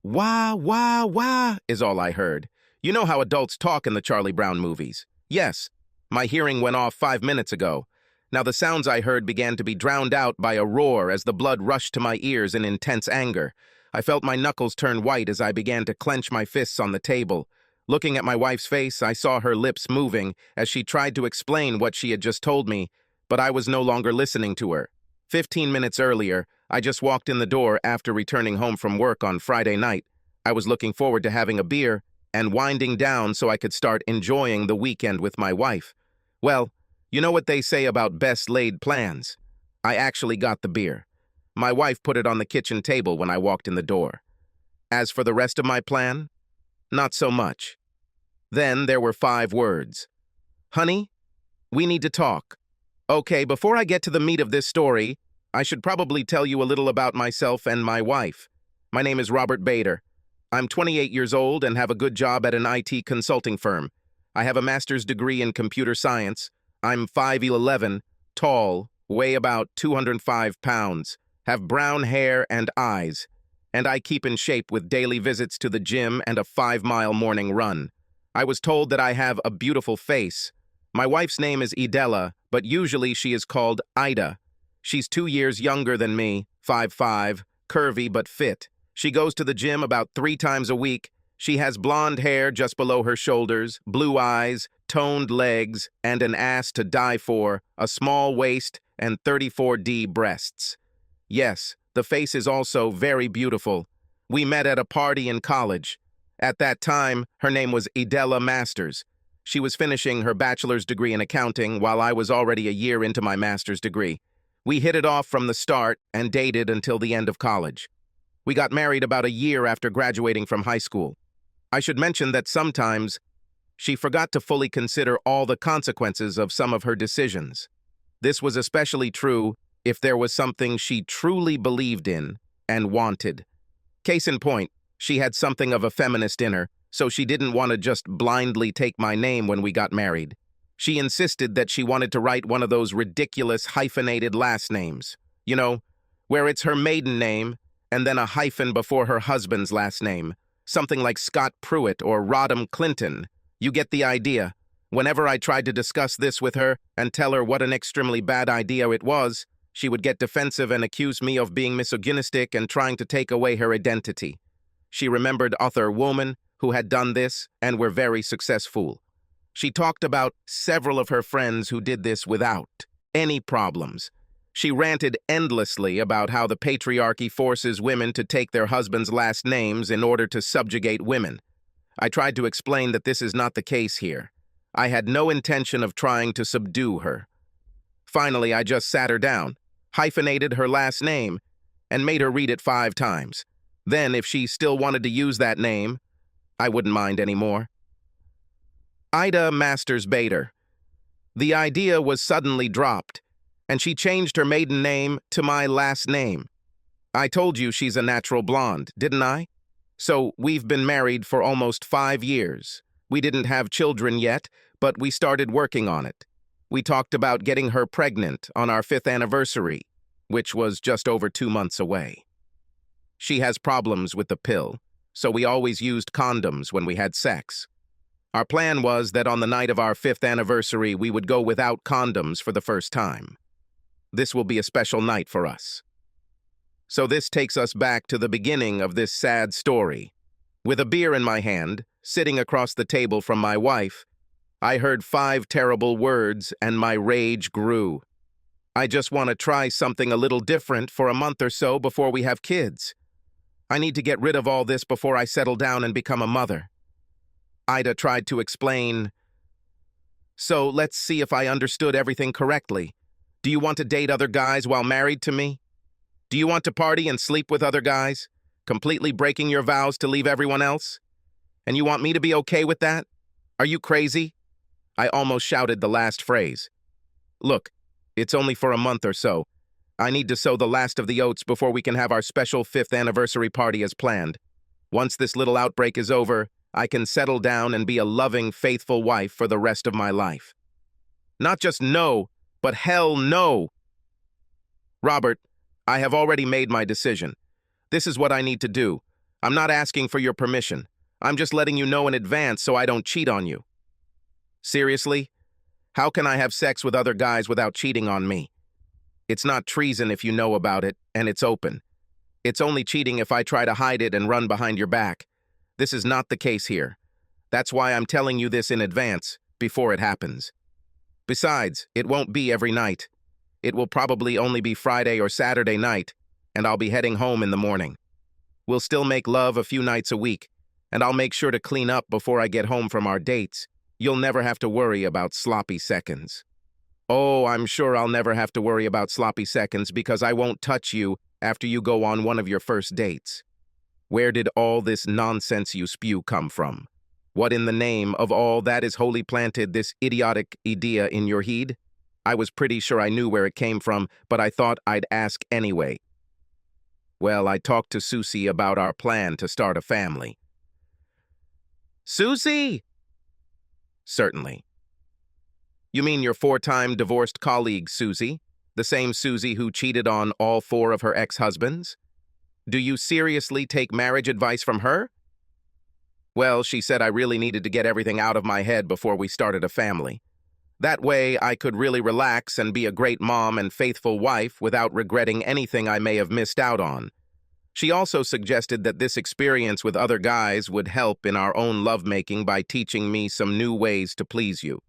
Wah, wah, wah, is all I heard. You know how adults talk in the Charlie Brown movies. Yes, my hearing went off 5 minutes ago. Now the sounds I heard began to be drowned out by a roar as the blood rushed to my ears in intense anger. I felt my knuckles turn white as I began to clench my fists on the table. Looking at my wife's face, I saw her lips moving as she tried to explain what she had just told me, but I was no longer listening to her. 15 minutes earlier, I just walked in the door after returning home from work on Friday night. I was looking forward to having a beer and winding down so I could start enjoying the weekend with my wife. Well, you know what they say about best laid plans. I actually got the beer. My wife put it on the kitchen table when I walked in the door. As for the rest of my plan, not so much. Then there were 5 words. Honey, we need to talk. Okay, before I get to the meat of this story, I should probably tell you a little about myself and my wife. My name is Robert Bader. I'm 28 years old and have a good job at an IT consulting firm. I have a master's degree in computer science. I'm 5'11", tall, weigh about 205 pounds, have brown hair and eyes, and I keep in shape with daily visits to the gym and a 5-mile morning run. I was told that I have a beautiful face. My wife's name is Idella, but usually she is called Ida. She's 2 years younger than me, 5'5", curvy but fit. She goes to the gym about 3 times a week. She has blonde hair just below her shoulders, blue eyes, toned legs, and an ass to die for, a small waist, and 34D breasts. Yes, the face is also very beautiful. We met at a party in college. At that time, her name was Idella Masters. She was finishing her bachelor's degree in accounting while I was already a year into my master's degree. We hit it off from the start and dated until the end of college. We got married about a year after graduating from high school. I should mention that sometimes she forgot to fully consider all the consequences of some of her decisions. This was especially true if there was something she truly believed in and wanted. Case in point, she had something of a feminist in her, so she didn't want to just blindly take my name when we got married. She insisted that she wanted to write one of those ridiculous hyphenated last names. You know, where it's her maiden name and then a hyphen before her husband's last name. Something like Scott Pruitt or Rodham Clinton. You get the idea. Whenever I tried to discuss this with her and tell her what an extremely bad idea it was, she would get defensive and accuse me of being misogynistic and trying to take away her identity. She remembered other women who had done this and were very successful. She talked about several of her friends who did this without any problems. She ranted endlessly about how the patriarchy forces women to take their husbands' last names in order to subjugate women. I tried to explain that this is not the case here. I had no intention of trying to subdue her. Finally, I just sat her down, hyphenated her last name, and made her read it 5 times. Then, if she still wanted to use that name, I wouldn't mind anymore. Ida Masters Bader. The idea was suddenly dropped, and she changed her maiden name to my last name. I told you she's a natural blonde, didn't I? So we've been married for almost 5 years. We didn't have children yet, but we started working on it. We talked about getting her pregnant on our 5th anniversary, which was just over 2 months away. She has problems with the pill, so we always used condoms when we had sex. Our plan was that on the night of our 5th anniversary, we would go without condoms for the first time. This will be a special night for us. So this takes us back to the beginning of this sad story. With a beer in my hand, sitting across the table from my wife, I heard 5 terrible words and my rage grew. I just want to try something a little different for a month or so before we have kids. I need to get rid of all this before I settle down and become a mother. Ida tried to explain. So let's see if I understood everything correctly. Do you want to date other guys while married to me? Do you want to party and sleep with other guys, completely breaking your vows to leave everyone else? And you want me to be okay with that? Are you crazy? I almost shouted the last phrase. Look, it's only for a month or so. I need to sow the last of the oats before we can have our special 5th anniversary party as planned. Once this little outbreak is over, I can settle down and be a loving, faithful wife for the rest of my life. Not just no, but hell no! Robert, I have already made my decision. This is what I need to do. I'm not asking for your permission. I'm just letting you know in advance so I don't cheat on you. Seriously? How can I have sex with other guys without cheating on me? It's not treason if you know about it, and it's open. It's only cheating if I try to hide it and run behind your back. This is not the case here. That's why I'm telling you this in advance, before it happens. Besides, it won't be every night. It will probably only be Friday or Saturday night, and I'll be heading home in the morning. We'll still make love a few nights a week, and I'll make sure to clean up before I get home from our dates. You'll never have to worry about sloppy seconds. Oh, I'm sure I'll never have to worry about sloppy seconds because I won't touch you after you go on one of your first dates. Where did all this nonsense you spew come from? What in the name of all that is wholly planted this idiotic idea in your head? I was pretty sure I knew where it came from, but I thought I'd ask anyway. Well, I talked to Susie about our plan to start a family. Susie! Certainly. You mean your 4-time divorced colleague, Susie? The same Susie who cheated on all 4 of her ex-husbands? Do you seriously take marriage advice from her? Well, she said I really needed to get everything out of my head before we started a family. That way, I could really relax and be a great mom and faithful wife without regretting anything I may have missed out on. She also suggested that this experience with other guys would help in our own lovemaking by teaching me some new ways to please you.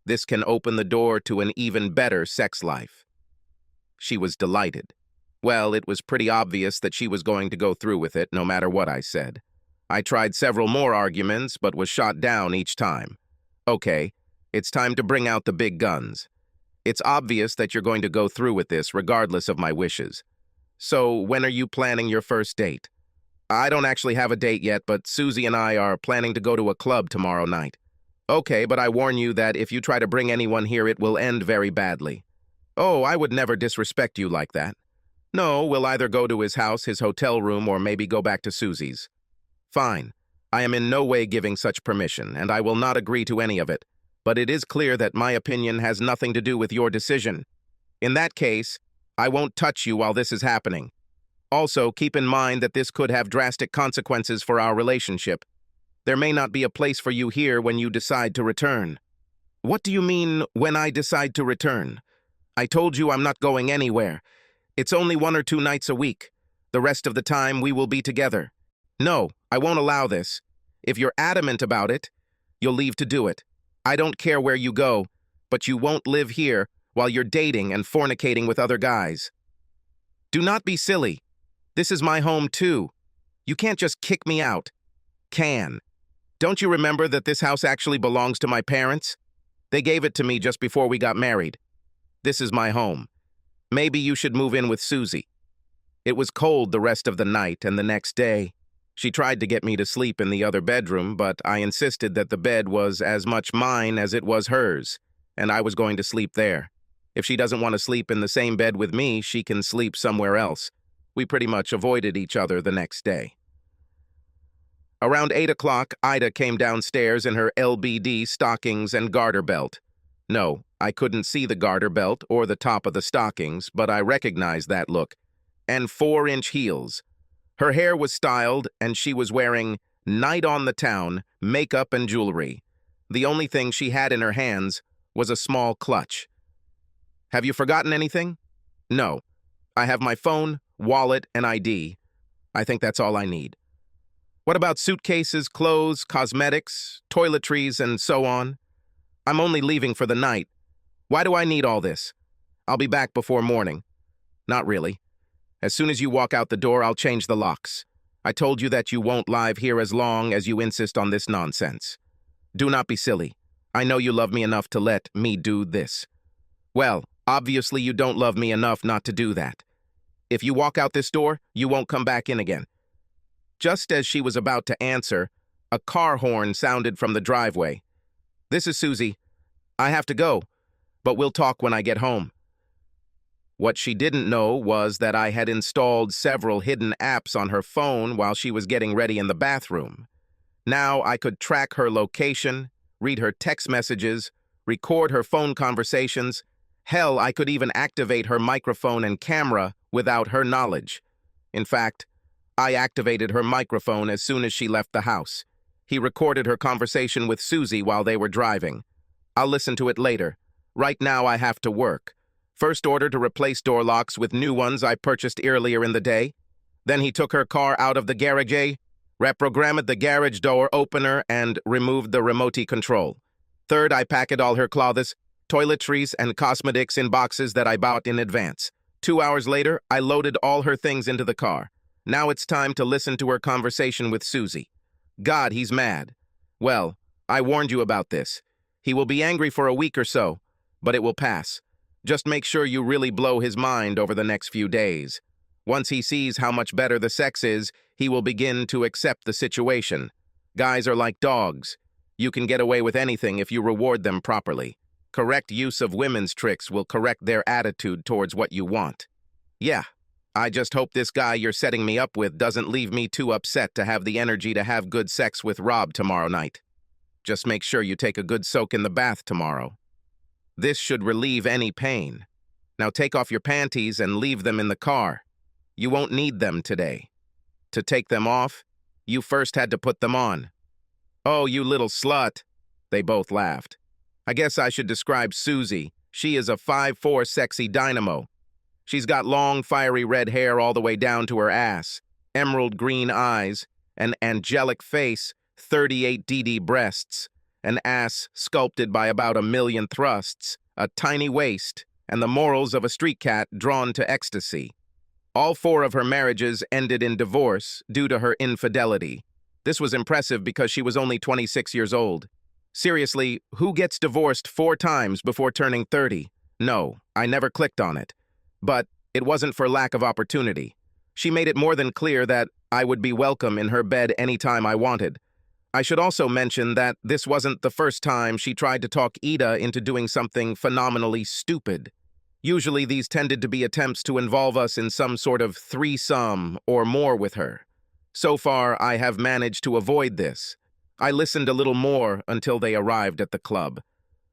This can open the door to an even better sex life. She was delighted. Well, it was pretty obvious that she was going to go through with it, no matter what I said. I tried several more arguments, but was shot down each time. Okay, it's time to bring out the big guns. It's obvious that you're going to go through with this, regardless of my wishes. So, when are you planning your first date? I don't actually have a date yet, but Susie and I are planning to go to a club tomorrow night. Okay, but I warn you that if you try to bring anyone here, it will end very badly. Oh, I would never disrespect you like that. No, we'll either go to his house, his hotel room, or maybe go back to Susie's. Fine. I am in no way giving such permission, and I will not agree to any of it. But it is clear that my opinion has nothing to do with your decision. In that case, I won't touch you while this is happening. Also, keep in mind that this could have drastic consequences for our relationship. There may not be a place for you here when you decide to return. What do you mean, when I decide to return? I told you I'm not going anywhere. It's only 1 or 2 nights a week. The rest of the time, we will be together. No, I won't allow this. If you're adamant about it, you'll leave to do it. I don't care where you go, but you won't live here while you're dating and fornicating with other guys. Do not be silly. This is my home, too. You can't just kick me out. Can. Don't you remember that this house actually belongs to my parents? They gave it to me just before we got married. This is my home. Maybe you should move in with Susie. It was cold the rest of the night, and the next day, she tried to get me to sleep in the other bedroom, but I insisted that the bed was as much mine as it was hers, and I was going to sleep there. If she doesn't want to sleep in the same bed with me, she can sleep somewhere else. We pretty much avoided each other the next day. Around 8 o'clock, Ida came downstairs in her LBD stockings and garter belt. No, I couldn't see the garter belt or the top of the stockings, but I recognized that look. And 4-inch heels. Her hair was styled, and she was wearing night on the town, makeup and jewelry. The only thing she had in her hands was a small clutch. Have you forgotten anything? No. I have my phone, wallet, and ID. I think that's all I need. What about suitcases, clothes, cosmetics, toiletries, and so on? I'm only leaving for the night. Why do I need all this? I'll be back before morning. Not really. As soon as you walk out the door, I'll change the locks. I told you that you won't live here as long as you insist on this nonsense. Do not be silly. I know you love me enough to let me do this. Well, obviously you don't love me enough not to do that. If you walk out this door, you won't come back in again. Just as she was about to answer, a car horn sounded from the driveway. This is Susie. I have to go, but we'll talk when I get home. What she didn't know was that I had installed several hidden apps on her phone while she was getting ready in the bathroom. Now I could track her location, read her text messages, record her phone conversations. Hell, I could even activate her microphone and camera without her knowledge. In fact, I activated her microphone as soon as she left the house. He recorded her conversation with Susie while they were driving. I'll listen to it later. Right now I have to work. First order to replace door locks with new ones I purchased earlier in the day. Then he took her car out of the garage, reprogrammed the garage door opener, and removed the remote control. Third, I packed all her clothes, toiletries, and cosmetics in boxes that I bought in advance. 2 hours later, I loaded all her things into the car. Now it's time to listen to her conversation with Susie. God, he's mad. Well, I warned you about this. He will be angry for a week or so, but it will pass. Just make sure you really blow his mind over the next few days. Once he sees how much better the sex is, he will begin to accept the situation. Guys are like dogs. You can get away with anything if you reward them properly. Correct use of women's tricks will correct their attitude towards what you want. Yeah, I just hope this guy you're setting me up with doesn't leave me too upset to have the energy to have good sex with Rob tomorrow night. Just make sure you take a good soak in the bath tomorrow. This should relieve any pain. Now take off your panties and leave them in the car. You won't need them today. To take them off, you first had to put them on. Oh, you little slut. They both laughed. I guess I should describe Susie. She is a 5'4" sexy dynamo. She's got long, fiery red hair all the way down to her ass, emerald green eyes, an angelic face, 38 DD breasts, an ass sculpted by about 1,000,000 thrusts, a tiny waist, and the morals of a street cat drawn to ecstasy. All 4 of her marriages ended in divorce due to her infidelity. This was impressive because she was only 26 years old. Seriously, who gets divorced 4 times before turning 30? No, I never clicked on it. But it wasn't for lack of opportunity. She made it more than clear that I would be welcome in her bed anytime I wanted. I should also mention that this wasn't the first time she tried to talk Ida into doing something phenomenally stupid. Usually these tended to be attempts to involve us in some sort of threesome or more with her. So far, I have managed to avoid this. I listened a little more until they arrived at the club.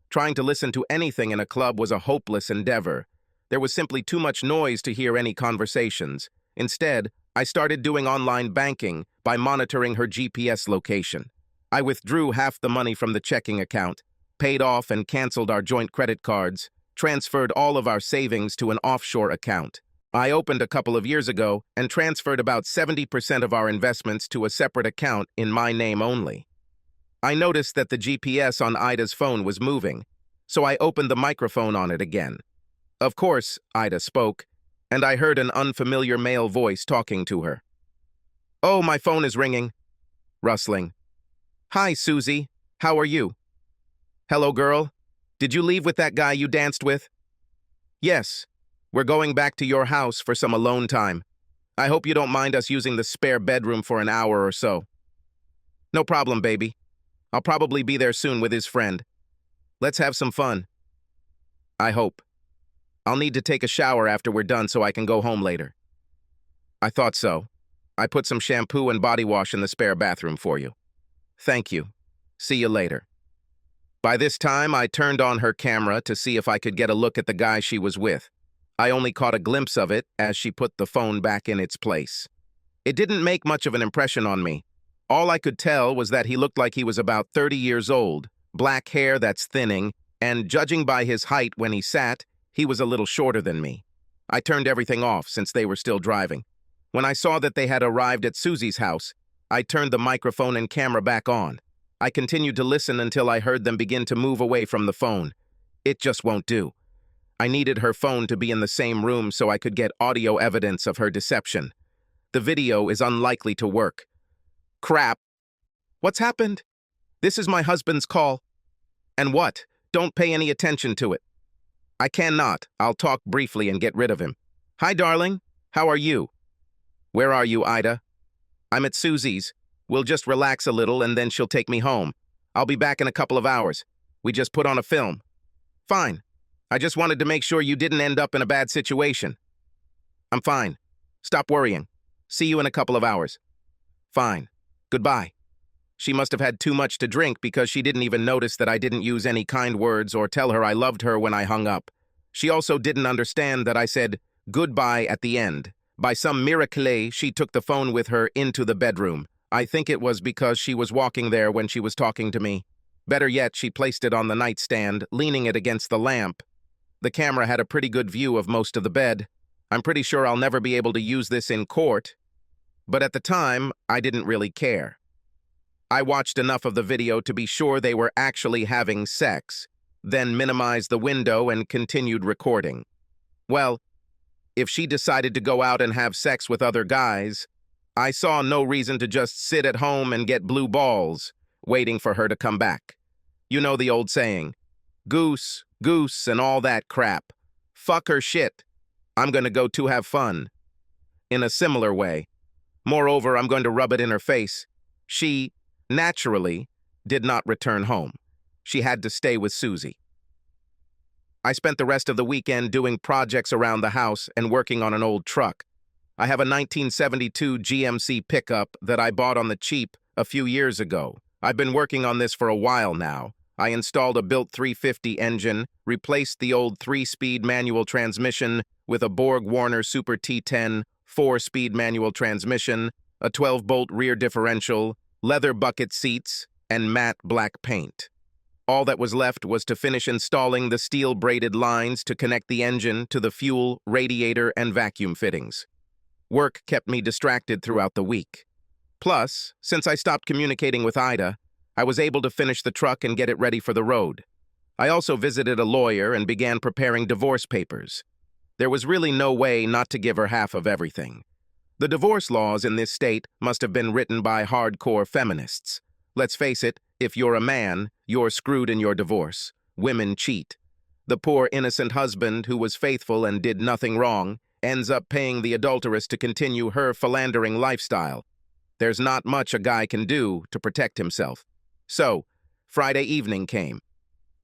Trying to listen to anything in a club was a hopeless endeavor. There was simply too much noise to hear any conversations. Instead, I started doing online banking by monitoring her GPS location. I withdrew half the money from the checking account, paid off and canceled our joint credit cards, transferred all of our savings to an offshore account. I opened a couple of years ago and transferred about 70% of our investments to a separate account in my name only. I noticed that the GPS on Ida's phone was moving, so I opened the microphone on it again. Of course, Ida spoke, and I heard an unfamiliar male voice talking to her. Oh, my phone is ringing. Rustling. Hi, Susie. How are you? Hello, girl. Did you leave with that guy you danced with? Yes. We're going back to your house for some alone time. I hope you don't mind us using the spare bedroom for an hour or so. No problem, baby. I'll probably be there soon with his friend. Let's have some fun. I hope. I'll need to take a shower after we're done so I can go home later. I thought so. I put some shampoo and body wash in the spare bathroom for you. Thank you. See you later. By this time, I turned on her camera to see if I could get a look at the guy she was with. I only caught a glimpse of it as she put the phone back in its place. It didn't make much of an impression on me. All I could tell was that he looked like he was about 30 years old, black hair that's thinning, and judging by his height when he sat, he was a little shorter than me. I turned everything off since they were still driving. When I saw that they had arrived at Susie's house, I turned the microphone and camera back on. I continued to listen until I heard them begin to move away from the phone. It just won't do. I needed her phone to be in the same room so I could get audio evidence of her deception. The video is unlikely to work. Crap. What's happened? This is my husband's call. And what? Don't pay any attention to it. I cannot. I'll talk briefly and get rid of him. Hi, darling. How are you? Where are you, Ida? I'm at Susie's. We'll just relax a little and then she'll take me home. I'll be back in a couple of hours. We just put on a film. Fine. I just wanted to make sure you didn't end up in a bad situation. I'm fine. Stop worrying. See you in a couple of hours. Fine. Goodbye. She must have had too much to drink because she didn't even notice that I didn't use any kind words or tell her I loved her when I hung up. She also didn't understand that I said goodbye at the end, By some miracle, she took the phone with her into the bedroom. I think it was because she was walking there when she was talking to me. Better yet, she placed it on the nightstand, leaning it against the lamp. The camera had a pretty good view of most of the bed. I'm pretty sure I'll never be able to use this in court. But at the time, I didn't really care. I watched enough of the video to be sure they were actually having sex, then minimized the window and continued recording. Well, if she decided to go out and have sex with other guys, I saw no reason to just sit at home and get blue balls, waiting for her to come back. You know the old saying, goose, goose, and all that crap. Fuck her shit. I'm gonna go to have fun. In a similar way. Moreover, I'm going to rub it in her face. She, naturally, did not return home. She had to stay with Susie. I spent the rest of the weekend doing projects around the house and working on an old truck. I have a 1972 GMC pickup that I bought on the cheap a few years ago. I've been working on this for a while now. I installed a built 350 engine, replaced the old 3-speed manual transmission with a Borg-Warner Super T10 4-speed manual transmission, a 12-bolt rear differential, leather bucket seats, and matte black paint. All that was left was to finish installing the steel-braided lines to connect the engine to the fuel, radiator, and vacuum fittings. Work kept me distracted throughout the week. Plus, since I stopped communicating with Ida, I was able to finish the truck and get it ready for the road. I also visited a lawyer and began preparing divorce papers. There was really no way not to give her half of everything. The divorce laws in this state must have been written by hardcore feminists. Let's face it, if you're a man, you're screwed in your divorce. Women cheat. The poor innocent husband who was faithful and did nothing wrong ends up paying the adulteress to continue her philandering lifestyle. There's not much a guy can do to protect himself. So, Friday evening came.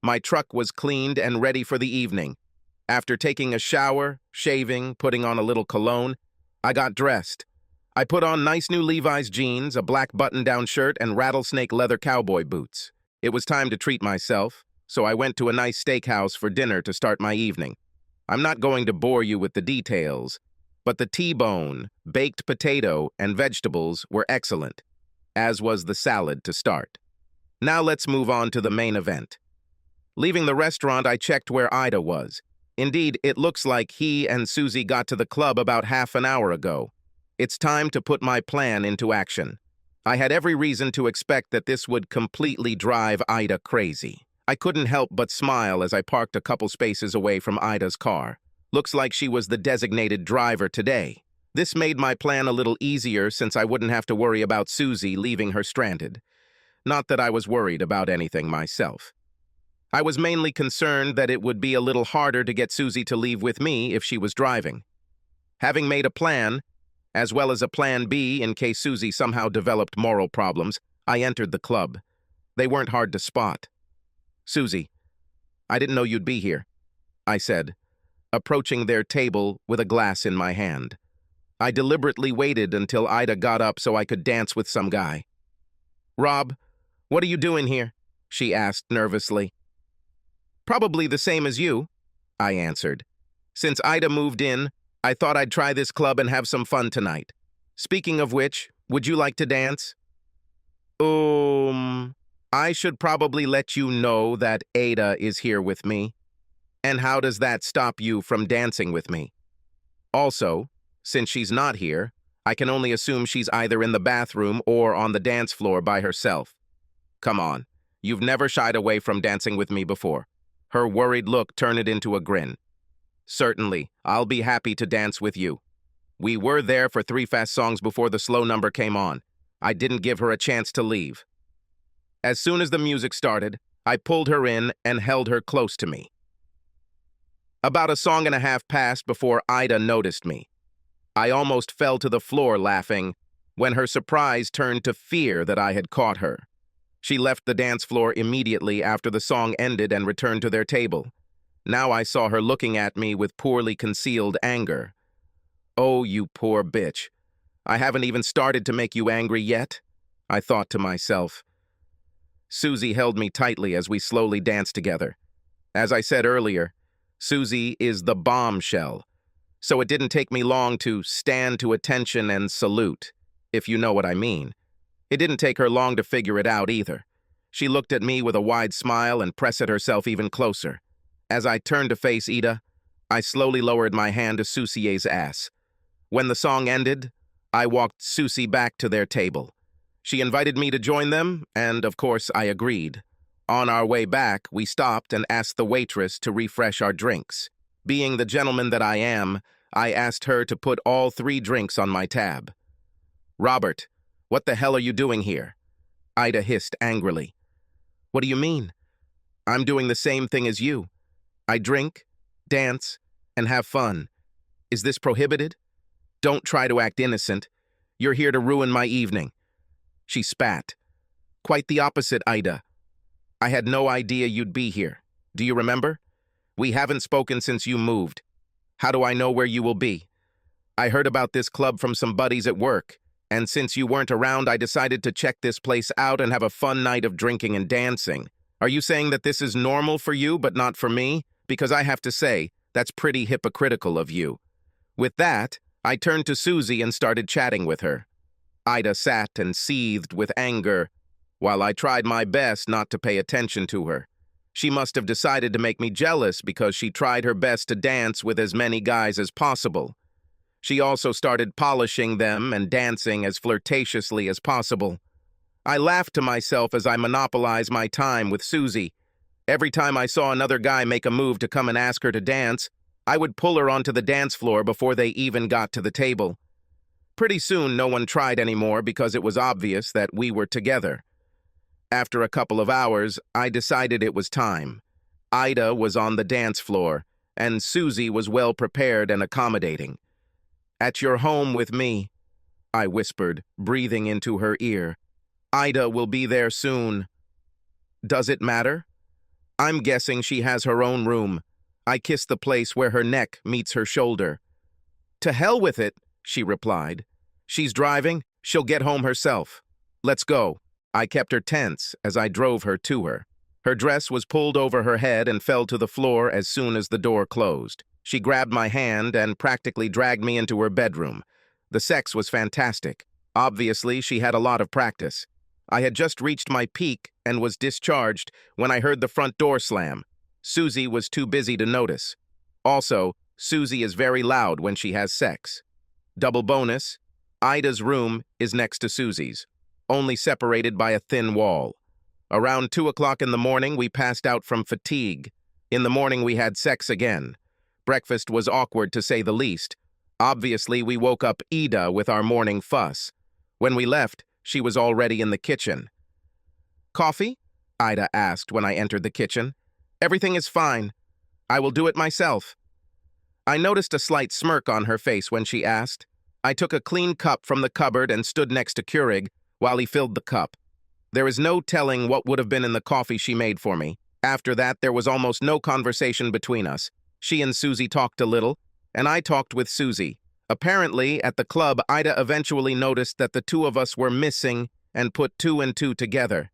My truck was cleaned and ready for the evening. After taking a shower, shaving, putting on a little cologne, I got dressed. I put on nice new Levi's jeans, a black button-down shirt, and rattlesnake leather cowboy boots. It was time to treat myself, so I went to a nice steakhouse for dinner to start my evening. I'm not going to bore you with the details, but the T-bone, baked potato, and vegetables were excellent, as was the salad to start. Now let's move on to the main event. Leaving the restaurant, I checked where Ida was. Indeed, it looks like he and Susie got to the club about half an hour ago. It's time to put my plan into action. I had every reason to expect that this would completely drive Ida crazy. I couldn't help but smile as I parked a couple spaces away from Ida's car. Looks like she was the designated driver today. This made my plan a little easier since I wouldn't have to worry about Susie leaving her stranded. Not that I was worried about anything myself. I was mainly concerned that it would be a little harder to get Susie to leave with me if she was driving. Having made a plan, as well as a plan B in case Susie somehow developed moral problems, I entered the club. They weren't hard to spot. "Susie, I didn't know you'd be here," I said, approaching their table with a glass in my hand. I deliberately waited until Ida got up so I could dance with some guy. "Rob, what are you doing here?" she asked nervously. "Probably the same as you," I answered. "Since Ida moved in, I thought I'd try this club and have some fun tonight. Speaking of which, would you like to dance?" I should probably let you know that Ada is here with me. And how does that stop you from dancing with me? Also, since she's not here, I can only assume she's either in the bathroom or on the dance floor by herself. Come on, you've never shied away from dancing with me before. Her worried look turned it into a grin. "Certainly, I'll be happy to dance with you." We were there for 3 fast songs before the slow number came on. I didn't give her a chance to leave. As soon as the music started, I pulled her in and held her close to me. About a song and a half passed before Ida noticed me. I almost fell to the floor laughing when her surprise turned to fear that I had caught her. She left the dance floor immediately after the song ended and returned to their table. Now I saw her looking at me with poorly concealed anger. "Oh, you poor bitch. I haven't even started to make you angry yet," I thought to myself. Susie held me tightly as we slowly danced together. As I said earlier, Susie is the bombshell. so it didn't take me long to stand to attention and salute, if you know what I mean. It didn't take her long to figure it out either. She looked at me with a wide smile and pressed herself even closer. As I turned to face Ida, I slowly lowered my hand to Susie's ass. When the song ended, I walked Susie back to their table. She invited me to join them, and of course I agreed. On our way back, we stopped and asked the waitress to refresh our drinks. Being the gentleman that I am, I asked her to put all 3 drinks on my tab. "Robert, what the hell are you doing here?" Ida hissed angrily. "What do you mean? I'm doing the same thing as you. I drink, dance, and have fun. Is this prohibited? Don't try to act innocent. You're here to ruin my evening." She spat. "Quite the opposite, Ida. I had no idea you'd be here. Do you remember? We haven't spoken since you moved. How do I know where you will be? I heard about this club from some buddies at work, and since you weren't around, I decided to check this place out and have a fun night of drinking and dancing. Are you saying that this is normal for you but not for me? Because I have to say, that's pretty hypocritical of you." With that, I turned to Susie and started chatting with her. Ida sat and seethed with anger, while I tried my best not to pay attention to her. She must have decided to make me jealous because she tried her best to dance with as many guys as possible. She also started polishing them and dancing as flirtatiously as possible. I laughed to myself as I monopolized my time with Susie. Every time I saw another guy make a move to come and ask her to dance, I would pull her onto the dance floor before they even got to the table. Pretty soon, no one tried anymore because it was obvious that we were together. After a couple of hours, I decided it was time. Ida was on the dance floor, and Susie was well prepared and accommodating. "At your home with me," I whispered, breathing into her ear. "Ida will be there soon." "Does it matter?" "I'm guessing she has her own room." I kissed the place where her neck meets her shoulder. "To hell with it," she replied. "She's driving. She'll get home herself. Let's go." I kept her tense as I drove her to her. Her dress was pulled over her head and fell to the floor as soon as the door closed. She grabbed my hand and practically dragged me into her bedroom. The sex was fantastic. Obviously, she had a lot of practice. I had just reached my peak and was discharged when I heard the front door slam. Susie was too busy to notice. Also, Susie is very loud when she has sex. Double bonus, Ida's room is next to Susie's, only separated by a thin wall. Around 2 o'clock in the morning, we passed out from fatigue. In the morning, we had sex again. Breakfast was awkward, to say the least. Obviously, we woke up Ida with our morning fuss. When we left, she was already in the kitchen. "Coffee?" Ida asked when I entered the kitchen. "Everything is fine. I will do it myself." I noticed a slight smirk on her face when she asked. I took a clean cup from the cupboard and stood next to Keurig while he filled the cup. There is no telling what would have been in the coffee she made for me. After that, there was almost no conversation between us. She and Susie talked a little, and I talked with Susie. Apparently, at the club, Ida eventually noticed that the two of us were missing and put 2 and 2 together.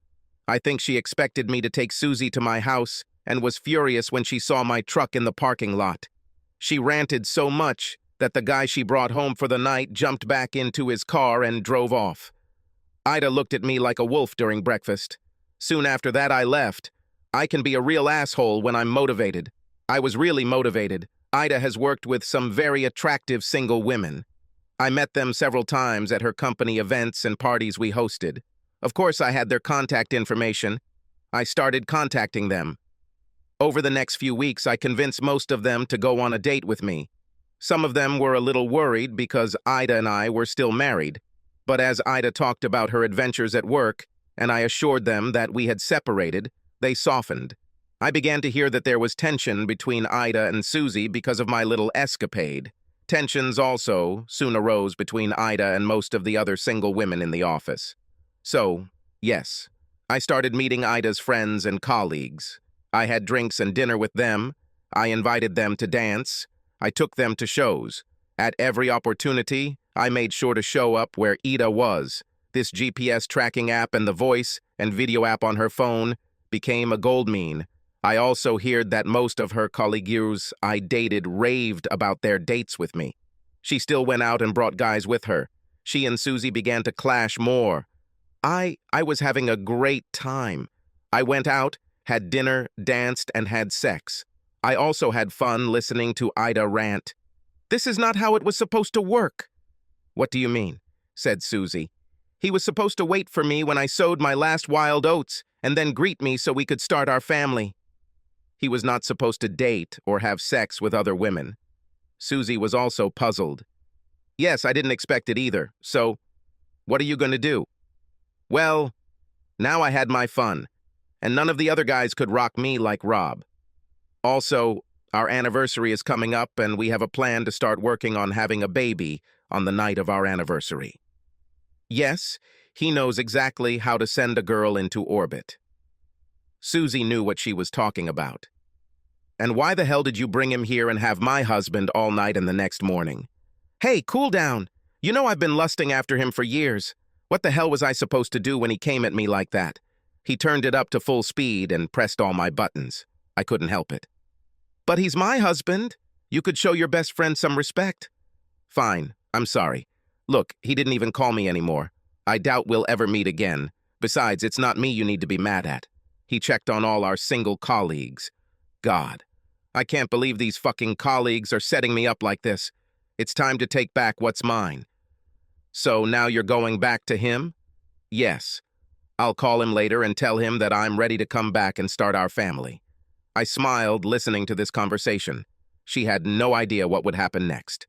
I think she expected me to take Susie to my house and was furious when she saw my truck in the parking lot. She ranted so much that the guy she brought home for the night jumped back into his car and drove off. Ida looked at me like a wolf during breakfast. Soon after that, I left. I can be a real asshole when I'm motivated. I was really motivated. Ida has worked with some very attractive single women. I met them several times at her company events and parties we hosted. Of course, I had their contact information. I started contacting them. Over the next few weeks, I convinced most of them to go on a date with me. Some of them were a little worried because Ida and I were still married. But as Ida talked about her adventures at work, and I assured them that we had separated, they softened. I began to hear that there was tension between Ida and Susie because of my little escapade. Tensions also soon arose between Ida and most of the other single women in the office. So, yes, I started meeting Ida's friends and colleagues. I had drinks and dinner with them. I invited them to dance. I took them to shows. At every opportunity, I made sure to show up where Ida was. This GPS tracking app and the voice and video app on her phone became a goldmine. I also heard that most of her colleagues I dated raved about their dates with me. She still went out and brought guys with her. She and Susie began to clash more. I was having a great time. I went out, had dinner, danced, and had sex. I also had fun listening to Ida rant. This is not how it was supposed to work. What do you mean? Said Susie. He was supposed to wait for me when I sowed my last wild oats and then greet me so we could start our family. He was not supposed to date or have sex with other women. Susie was also puzzled. Yes, I didn't expect it either, so what are you going to do? Well, now I had my fun, and none of the other guys could rock me like Rob. Also, our anniversary is coming up, and we have a plan to start working on having a baby on the night of our anniversary. Yes, he knows exactly how to send a girl into orbit. Susie knew what she was talking about. And why the hell did you bring him here and have my husband all night and the next morning? Hey, cool down. You know I've been lusting after him for years. What the hell was I supposed to do when he came at me like that? He turned it up to full speed and pressed all my buttons. I couldn't help it. But he's my husband. You could show your best friend some respect. Fine, I'm sorry. Look, he didn't even call me anymore. I doubt we'll ever meet again. Besides, it's not me you need to be mad at. He checked on all our single colleagues. God, I can't believe these fucking colleagues are setting me up like this. It's time to take back what's mine. So now you're going back to him? Yes. I'll call him later and tell him that I'm ready to come back and start our family. I smiled listening to this conversation. She had no idea what would happen next.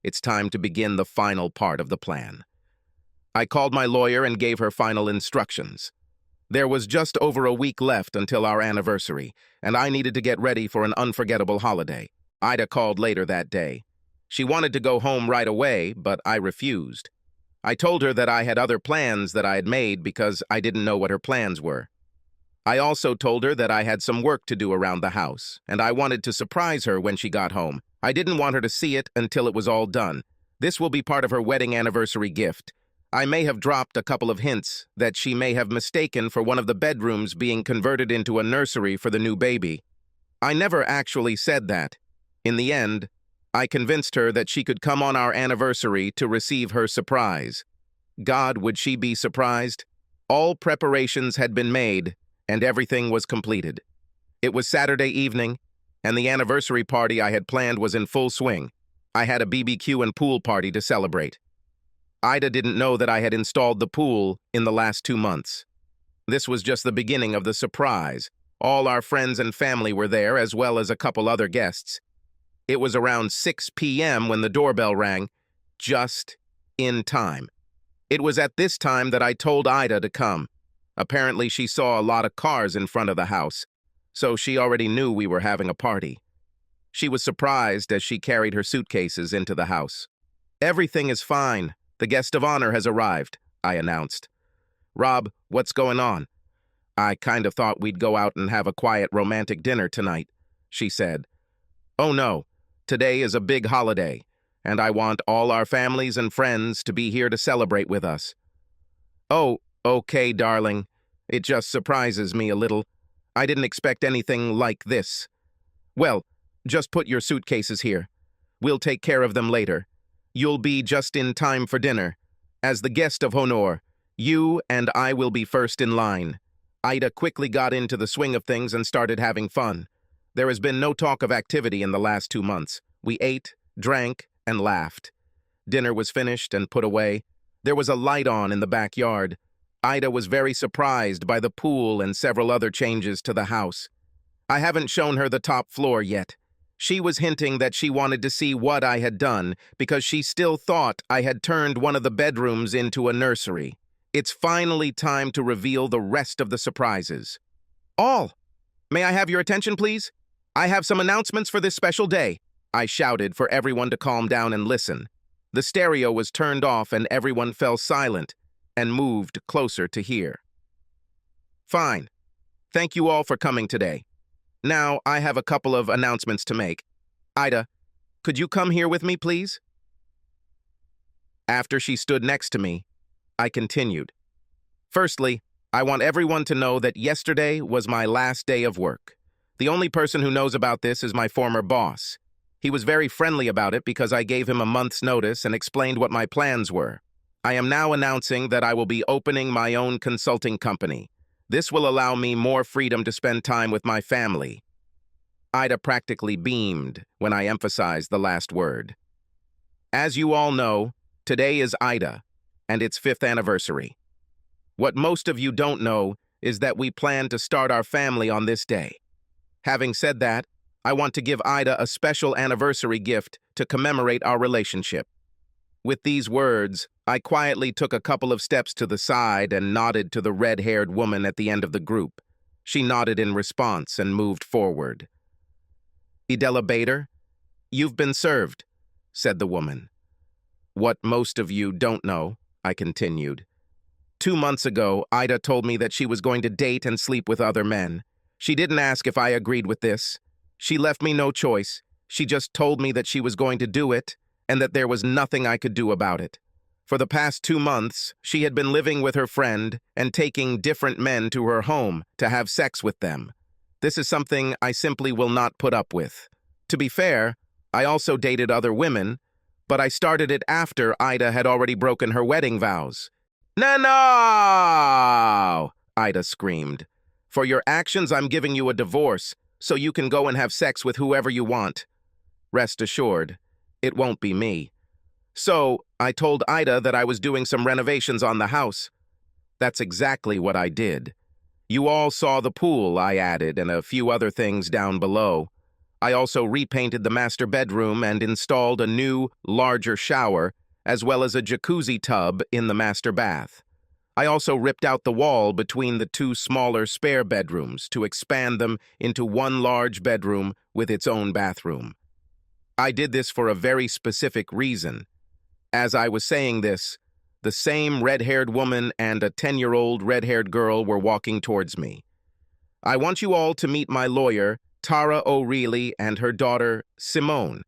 It's time to begin the final part of the plan. I called my lawyer and gave her final instructions. There was just over a week left until our anniversary, and I needed to get ready for an unforgettable holiday. Ida called later that day. She wanted to go home right away, but I refused. I told her that I had other plans that I had made because I didn't know what her plans were. I also told her that I had some work to do around the house, and I wanted to surprise her when she got home. I didn't want her to see it until it was all done. This will be part of her wedding anniversary gift. I may have dropped a couple of hints that she may have mistaken for one of the bedrooms being converted into a nursery for the new baby. I never actually said that. In the end, I convinced her that she could come on our anniversary to receive her surprise. God, would she be surprised? All preparations had been made, and everything was completed. It was Saturday evening, and the anniversary party I had planned was in full swing. I had a BBQ and pool party to celebrate. Ida didn't know that I had installed the pool in the last 2 months. This was just the beginning of the surprise. All our friends and family were there, as well as a couple other guests. It was around 6 p.m. when the doorbell rang, just in time. It was at this time that I told Ida to come. Apparently, she saw a lot of cars in front of the house, so she already knew we were having a party. She was surprised as she carried her suitcases into the house. Everything is fine. The guest of honor has arrived, I announced. Rob, what's going on? I kind of thought we'd go out and have a quiet romantic dinner tonight, she said. Oh no, today is a big holiday, and I want all our families and friends to be here to celebrate with us. Oh, okay, darling. It just surprises me a little. I didn't expect anything like this. Well, just put your suitcases here. We'll take care of them later. You'll be just in time for dinner. As the guest of honor, you and I will be first in line. Ida quickly got into the swing of things and started having fun. There has been no talk of activity in the last 2 months. We ate, drank, and laughed. Dinner was finished and put away. There was a light on in the backyard. Ida was very surprised by the pool and several other changes to the house. I haven't shown her the top floor yet. She was hinting that she wanted to see what I had done because she still thought I had turned one of the bedrooms into a nursery. It's finally time to reveal the rest of the surprises. All! May I have your attention, please? I have some announcements for this special day. I shouted for everyone to calm down and listen. The stereo was turned off and everyone fell silent and moved closer to hear. Fine. Thank you all for coming today. Now, I have a couple of announcements to make. Ida, could you come here with me, please? After she stood next to me, I continued. Firstly, I want everyone to know that yesterday was my last day of work. The only person who knows about this is my former boss. He was very friendly about it because I gave him a month's notice and explained what my plans were. I am now announcing that I will be opening my own consulting company. This will allow me more freedom to spend time with my family. Ida practically beamed when I emphasized the last word. As you all know, today is Ida, and its 5th anniversary. What most of you don't know is that we plan to start our family on this day. Having said that, I want to give Ida a special anniversary gift to commemorate our relationship. With these words, I quietly took a couple of steps to the side and nodded to the red-haired woman at the end of the group. She nodded in response and moved forward. "Idella Bader, you've been served," said the woman. "What most of you don't know," I continued. 2 months ago, Ida told me that she was going to date and sleep with other men. She didn't ask if I agreed with this. She left me no choice. She just told me that she was going to do it and that there was nothing I could do about it. For the past 2 months, she had been living with her friend and taking different men to her home to have sex with them. This is something I simply will not put up with. To be fair, I also dated other women, but I started it after Ida had already broken her wedding vows. "No!" Ida screamed. "For your actions, I'm giving you a divorce, so you can go and have sex with whoever you want. Rest assured, it won't be me." So, I told Ida that I was doing some renovations on the house. That's exactly what I did. You all saw the pool I added and a few other things down below. I also repainted the master bedroom and installed a new, larger shower, as well as a jacuzzi tub in the master bath. I also ripped out the wall between the 2 smaller spare bedrooms to expand them into one large bedroom with its own bathroom. I did this for a very specific reason. As I was saying this, the same red-haired woman and a 10-year-old red-haired girl were walking towards me. I want you all to meet my lawyer, Tara O'Reilly, and her daughter, Simone.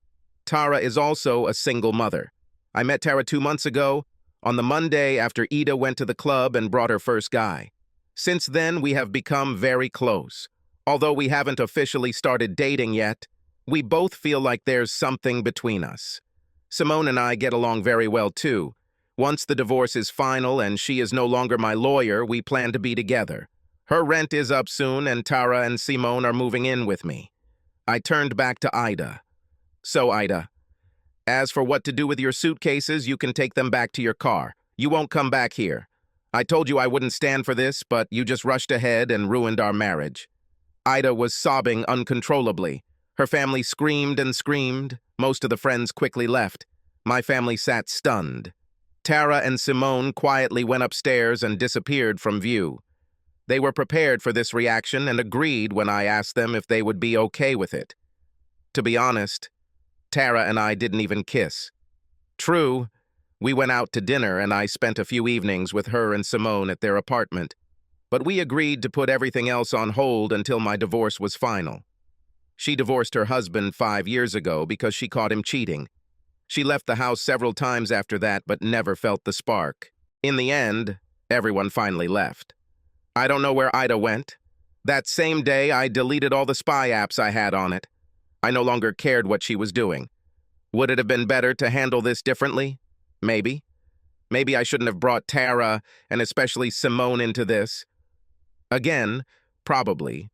Tara is also a single mother. I met Tara 2 months ago, on the Monday after Ida went to the club and brought her first guy. Since then, we have become very close. Although we haven't officially started dating yet, we both feel like there's something between us. Simone and I get along very well, too. Once the divorce is final and she is no longer my lawyer, we plan to be together. Her rent is up soon, and Tara and Simone are moving in with me. I turned back to Ida. "So, Ida, as for what to do with your suitcases, you can take them back to your car. You won't come back here. I told you I wouldn't stand for this, but you just rushed ahead and ruined our marriage." Ida was sobbing uncontrollably. Her family screamed and screamed. Most of the friends quickly left. My family sat stunned. Tara and Simone quietly went upstairs and disappeared from view. They were prepared for this reaction and agreed when I asked them if they would be okay with it. To be honest, Tara and I didn't even kiss. True, we went out to dinner and I spent a few evenings with her and Simone at their apartment, but we agreed to put everything else on hold until my divorce was final. She divorced her husband 5 years ago because she caught him cheating. She left the house several times after that but never felt the spark. In the end, everyone finally left. I don't know where Ida went. That same day, I deleted all the spy apps I had on it. I no longer cared what she was doing. Would it have been better to handle this differently? Maybe. Maybe I shouldn't have brought Tara and especially Simone into this. Again, probably.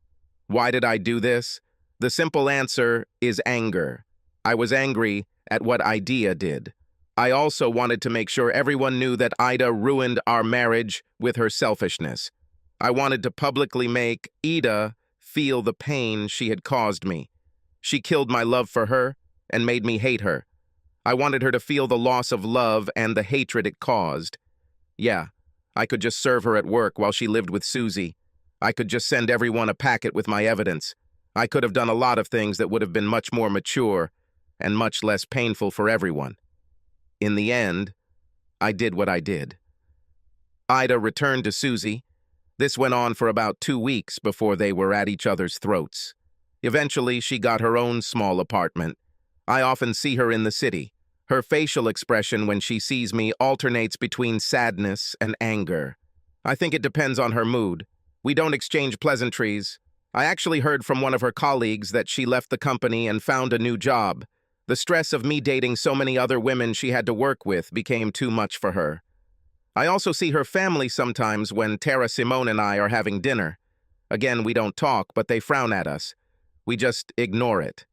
Why did I do this? The simple answer is anger. I was angry at what Ida did. I also wanted to make sure everyone knew that Ida ruined our marriage with her selfishness. I wanted to publicly make Ida feel the pain she had caused me. She killed my love for her and made me hate her. I wanted her to feel the loss of love and the hatred it caused. Yeah, I could just serve her at work while she lived with Susie. I could just send everyone a packet with my evidence. I could have done a lot of things that would have been much more mature and much less painful for everyone. In the end, I did what I did. Ida returned to Susie. This went on for about 2 weeks before they were at each other's throats. Eventually, she got her own small apartment. I often see her in the city. Her facial expression when she sees me alternates between sadness and anger. I think it depends on her mood. We don't exchange pleasantries. I actually heard from one of her colleagues that she left the company and found a new job. The stress of me dating so many other women she had to work with became too much for her. I also see her family sometimes when Tara, Simone, and I are having dinner. Again, we don't talk, but they frown at us. We just ignore it.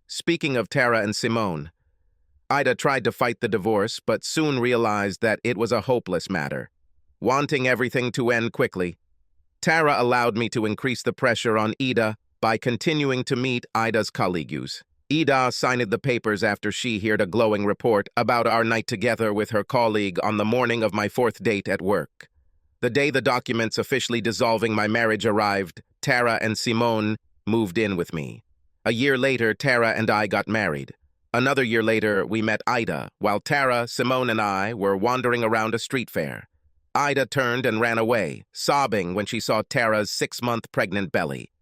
Speaking of Tara and Simone, Ida tried to fight the divorce, but soon realized that it was a hopeless matter. Wanting everything to end quickly, Tara allowed me to increase the pressure on Ida by continuing to meet Ida's colleagues. Ida signed the papers after she heard a glowing report about our night together with her colleague on the morning of my 4th date at work. The day the documents officially dissolving my marriage arrived, Tara and Simone moved in with me. A year later, Tara and I got married. Another year later, we met Ida, while Tara, Simone, and I were wandering around a street fair. Ida turned and ran away, sobbing when she saw Tara's 6-month pregnant belly.